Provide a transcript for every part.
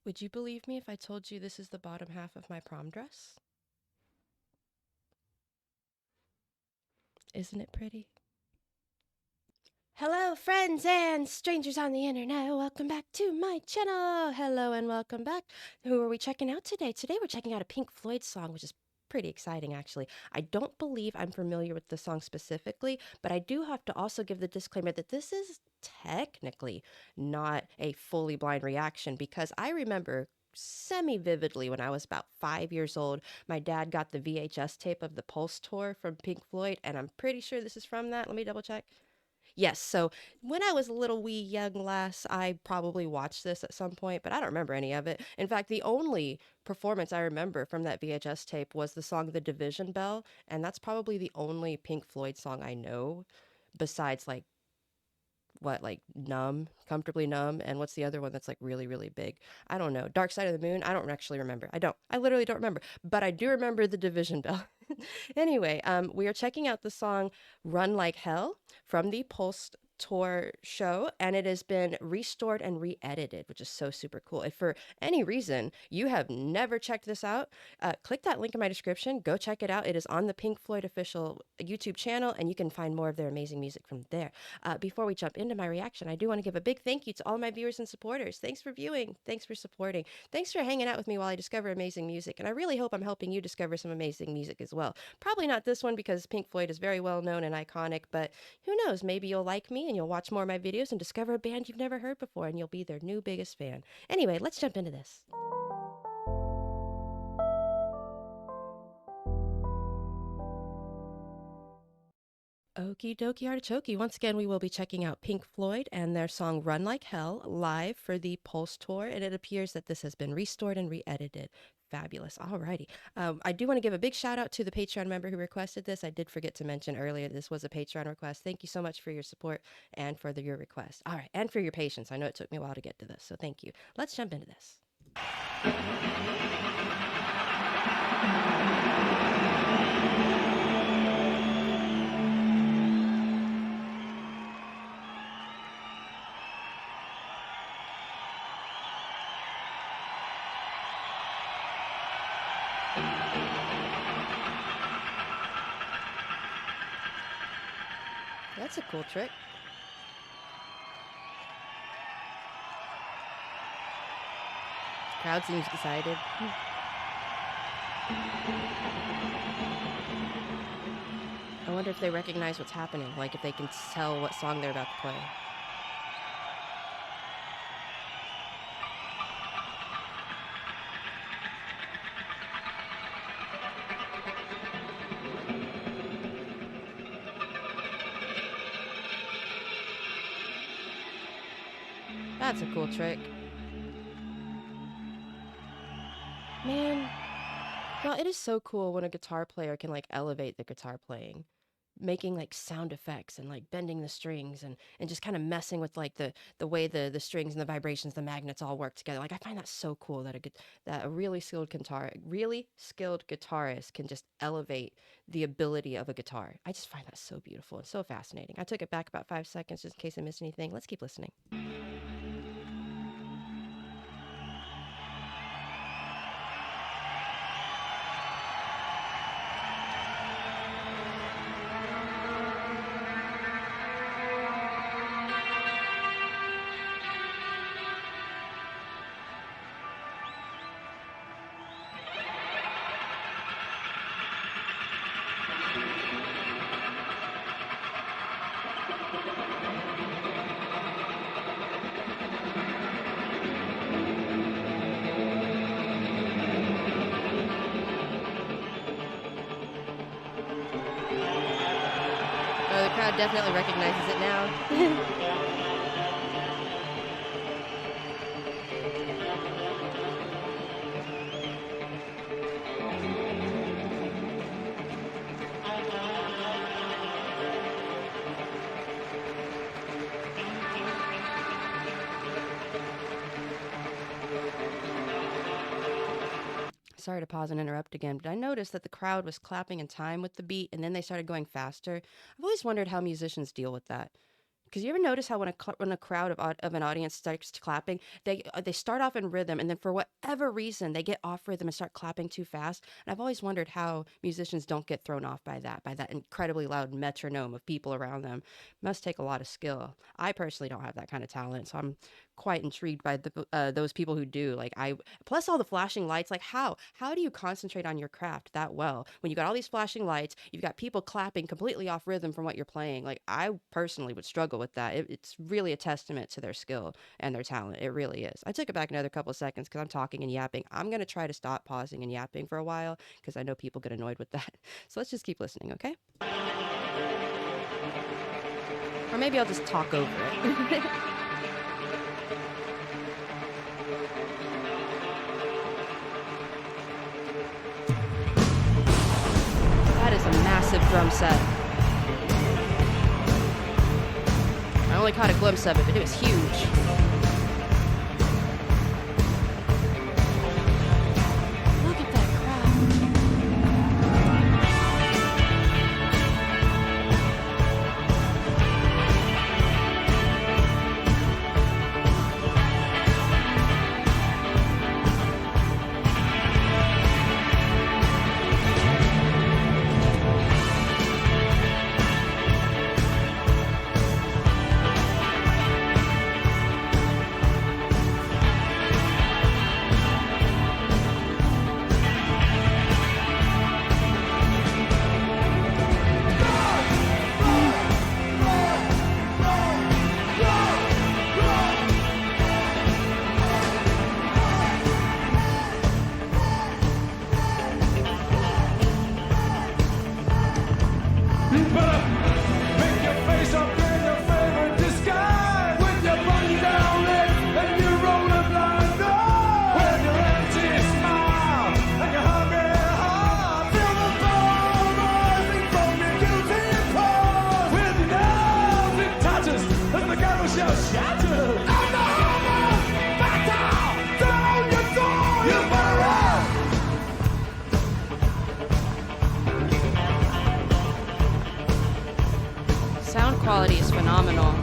Would you believe me if I told you this is the bottom half of my prom dress? Isn't it pretty? Hello, friends and strangers on the internet. Welcome back to my channel. Hello and welcome back. Who are we checking out today? Today we're checking out a Pink Floyd song, which is pretty exciting, actually. I don't believe I'm familiar with the song specifically, but I do have to also give the disclaimer that this is technically not a fully blind reaction because I remember semi vividly when I was about 5 years old. My dad got the VHS tape of the Pulse tour from Pink Floyd, and I'm pretty sure this is from that. Let me double check. Yes, so when I was a little wee young lass, I probably watched this at some point, but I don't remember any of it. In fact, the only performance I remember from that VHS tape was the song The Division Bell, and that's probably the only Pink Floyd song I know besides like Numb, Comfortably Numb, and what's the other one that's like really, really big? I don't know. Dark Side of the Moon? I don't actually remember. I don't. I literally don't remember, but I do remember The Division Bell. Anyway, we are checking out the song Run Like Hell from the Pulse Tour show, and it has been restored and re-edited, which is so super cool. If for any reason you have never checked this out, click that link in my description. Go check it out. It is on the Pink Floyd official YouTube channel, and you can find more of their amazing music from there. Before we jump into my reaction, I do want to give a big thank you to all my viewers and supporters. Thanks for viewing. Thanks for supporting. Thanks for hanging out with me while I discover amazing music. And I really hope I'm helping you discover some amazing music as well. Probably not this one because Pink Floyd is very well known and iconic, but who knows? Maybe you'll like me and you'll watch more of my videos and discover a band you've never heard before and you'll be their new biggest fan. Anyway, let's jump into this. Okie dokie artichoke. Once again, we will be checking out Pink Floyd and their song Run Like Hell live for the Pulse Tour, and it appears that this has been restored and re-edited. Fabulous. Alrighty. I do want to give a big shout out to the Patreon member who requested this. I did forget to mention earlier this was a Patreon request. Thank you so much for your support and for your request. All right, and for your patience. I know it took me a while to get to this, so thank you. Let's jump into this. That's a cool trick. Crowd seems excited. I wonder if they recognize what's happening, like if they can tell what song they're about to play. That's a cool trick. Man, well, it is so cool when a guitar player can like elevate the guitar playing, making like sound effects and like bending the strings and just kind of messing with like the way the strings and the vibrations, the magnets all work together. Like I find that so cool that a really skilled guitarist can just elevate the ability of a guitar. I just find that so beautiful and so fascinating. I took it back about 5 seconds just in case I missed anything. Let's keep listening. Oh, the crowd definitely recognizes it now. Sorry to pause and interrupt again, but I noticed that the crowd was clapping in time with the beat and then they started going faster. I've always wondered how musicians deal with that. Because you ever notice how when a crowd of an audience starts clapping, they start off in rhythm, and then for whatever reason they get off rhythm and start clapping too fast. And I've always wondered how musicians don't get thrown off by that incredibly loud metronome of people around them. Must take a lot of skill. I personally don't have that kind of talent, so I'm quite intrigued by those people who do. Like I plus all the flashing lights. Like how do you concentrate on your craft that well when you got all these flashing lights? You've got people clapping completely off rhythm from what you're playing. Like I personally would struggle with that. It's really a testament to their skill and their talent. It really is. I took it back another couple of seconds because I'm talking and yapping. I'm gonna try to stop pausing and yapping for a while because I know people get annoyed with that. So let's just keep listening, okay? Or maybe I'll just talk over it. That is a massive drum set. I only caught a glimpse of it, but it was huge. Look at that crowd. Sound quality is phenomenal.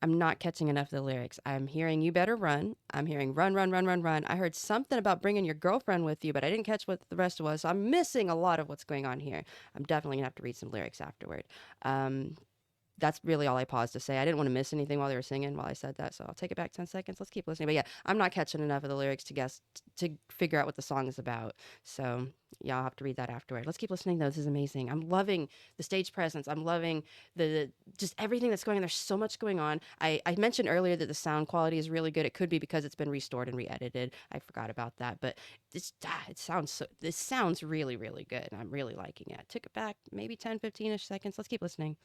I'm not catching enough of the lyrics. I'm hearing "You better run." I'm hearing "run, run, run, run, run." I heard something about bringing your girlfriend with you, but I didn't catch what the rest was. So I'm missing a lot of what's going on here. I'm definitely gonna have to read some lyrics afterward. That's really all I paused to say. I didn't want to miss anything while they were singing while I said that, so I'll take it back 10 seconds. Let's keep listening. But yeah, I'm not catching enough of the lyrics to figure out what the song is about. So yeah, I'll have to read that afterward. Let's keep listening though. This is amazing. I'm loving the stage presence. I'm loving the just everything that's going on. There's so much going on. I mentioned earlier that the sound quality is really good. It could be because it's been restored and re-edited. I forgot about that, but this sounds really, really good. I'm really liking it. I took it back maybe 10, 15-ish seconds. Let's keep listening.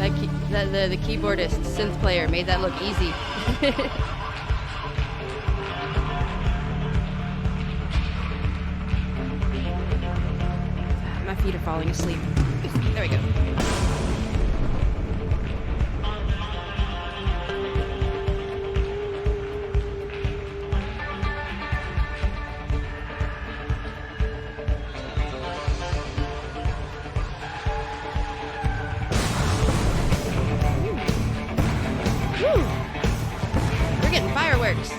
The keyboardist, synth player, made that look easy. My feet are falling asleep. There we go. We're getting fireworks.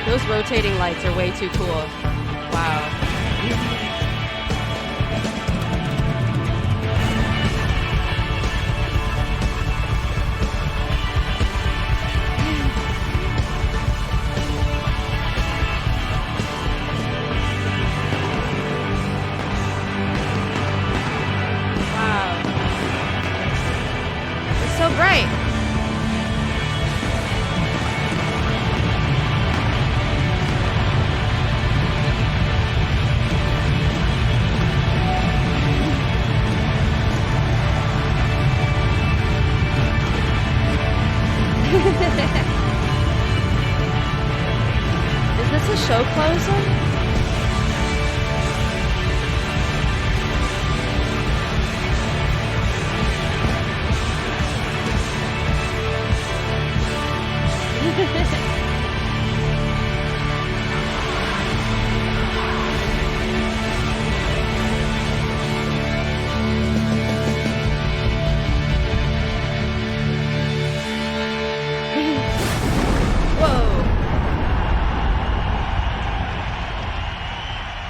Those rotating lights are way too cool. Wow. Wow. It's so bright. Is this a show closer?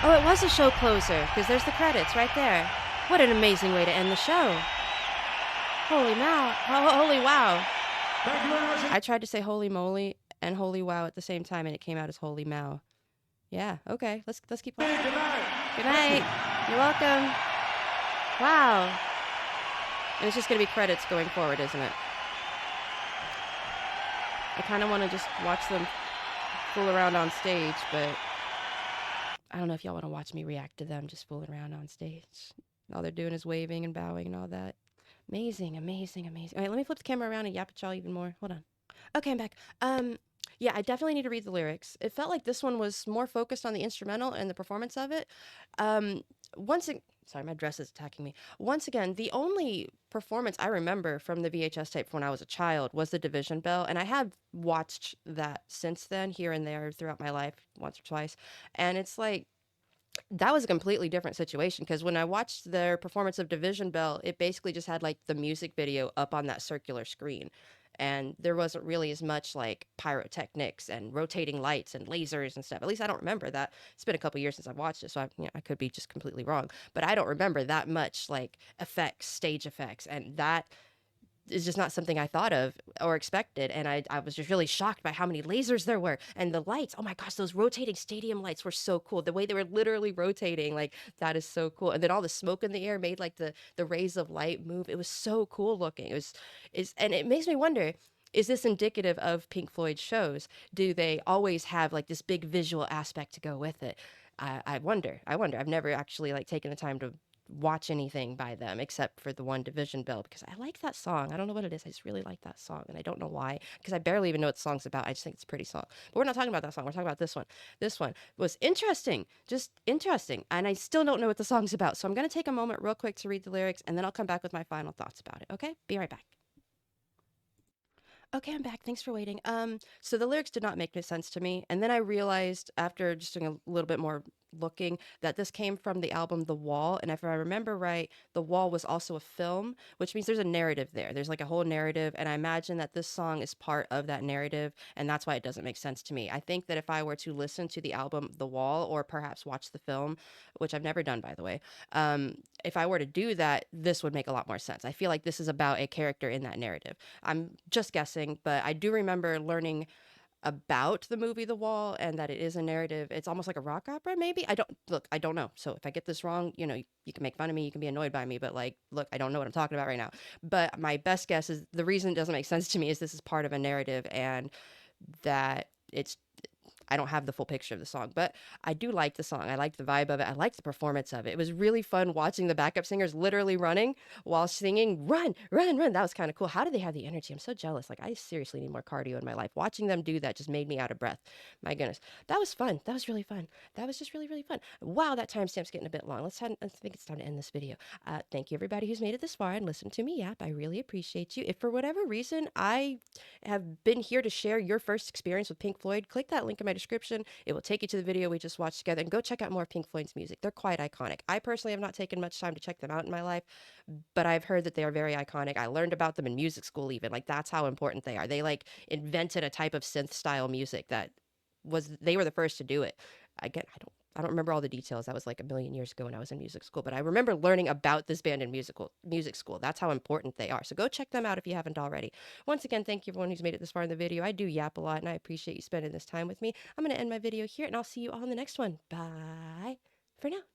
Oh, it was a show closer, because there's the credits right there. What an amazing way to end the show. Holy holy wow. I tried to say holy moly and holy wow at the same time, and it came out as holy Mao. Yeah, okay, let's keep going. Good night. You're welcome. Wow. And it's just going to be credits going forward, isn't it? I kind of want to just watch them fool around on stage, but I don't know if y'all want to watch me react to them just fooling around on stage. All they're doing is waving and bowing and all that. Amazing, amazing, amazing. All right, let me flip the camera around and yap at y'all even more. Hold on. Okay, I'm back. Yeah, I definitely need to read the lyrics. It felt like this one was more focused on the instrumental and the performance of it. Sorry, my dress is attacking me. Once again, the only performance I remember from the VHS tape from when I was a child was the Division Bell, and I have watched that since then, here and there throughout my life, once or twice, and it's like, that was a completely different situation, because when I watched their performance of Division Bell, it basically just had like the music video up on that circular screen. And there wasn't really as much like pyrotechnics and rotating lights and lasers and stuff. At least I don't remember that. It's been a couple years since I've watched it, so I could be just completely wrong. But I don't remember that much like effects, stage effects, and that is just not something I thought of or expected. And I was just really shocked by how many lasers there were and the lights. Oh my gosh, those rotating stadium lights were so cool. The way they were literally rotating, like, that is so cool. And then all the smoke in the air made like the rays of light move. It was so cool looking. And it makes me wonder, is this indicative of Pink Floyd's shows? Do they always have like this big visual aspect to go with it? I wonder. I've never actually like taken the time to watch anything by them except for the one Division Bell, because I like that song. I don't know what it is. I just really like that song, and I don't know why, because I barely even know what the song's about. I just think it's a pretty song. But we're not talking about that song. We're talking about this one. This one was interesting, just interesting, and I still don't know what the song's about. So I'm going to take a moment real quick to read the lyrics, and then I'll come back with my final thoughts about it. Okay? Be right back. Okay, I'm back. Thanks for waiting. So the lyrics did not make any sense to me, and then I realized after just doing a little bit more looking that this came from the album The Wall. And if I remember right, The Wall was also a film, which means there's a narrative there. There's like a whole narrative. And I imagine that this song is part of that narrative. And that's why it doesn't make sense to me. I think that if I were to listen to the album The Wall or perhaps watch the film, which I've never done, by the way, if I were to do that, this would make a lot more sense. I feel like this is about a character in that narrative. I'm just guessing, but I do remember learning about the movie The Wall and that it is a narrative. It's almost like a rock opera, maybe. I don't look, I don't know. So if I get this wrong, you can make fun of me, you can be annoyed by me, but like, look, I don't know what I'm talking about right now. But my best guess is the reason it doesn't make sense to me is this is part of a narrative and that it's I don't have the full picture of the song, but I do like the song. I like the vibe of it. I like the performance of it. It was really fun watching the backup singers literally running while singing, run, run, run. That was kind of cool. How do they have the energy? I'm so jealous. Like, I seriously need more cardio in my life. Watching them do that just made me out of breath. My goodness. That was fun. That was really fun. That was just really, really fun. Wow, that timestamp's getting a bit long. I think it's time to end this video. Thank you, everybody who's made it this far and listened to me yap. I really appreciate you. If for whatever reason I have been here to share your first experience with Pink Floyd, click that link in my description. It will take you to the video we just watched together and go check out more of Pink Floyd's music. They're quite iconic. I personally have not taken much time to check them out in my life, but I've heard that they are very iconic. I learned about them in music school even. Like that's how important they are. They like invented a type of synth style music that they were the first to do it. Again, I don't remember all the details. That was like a million years ago when I was in music school, but I remember learning about this band in music school. That's how important they are. So go check them out if you haven't already. Once again, thank you everyone who's made it this far in the video. I do yap a lot and I appreciate you spending this time with me. I'm going to end my video here and I'll see you all in the next one. Bye for now.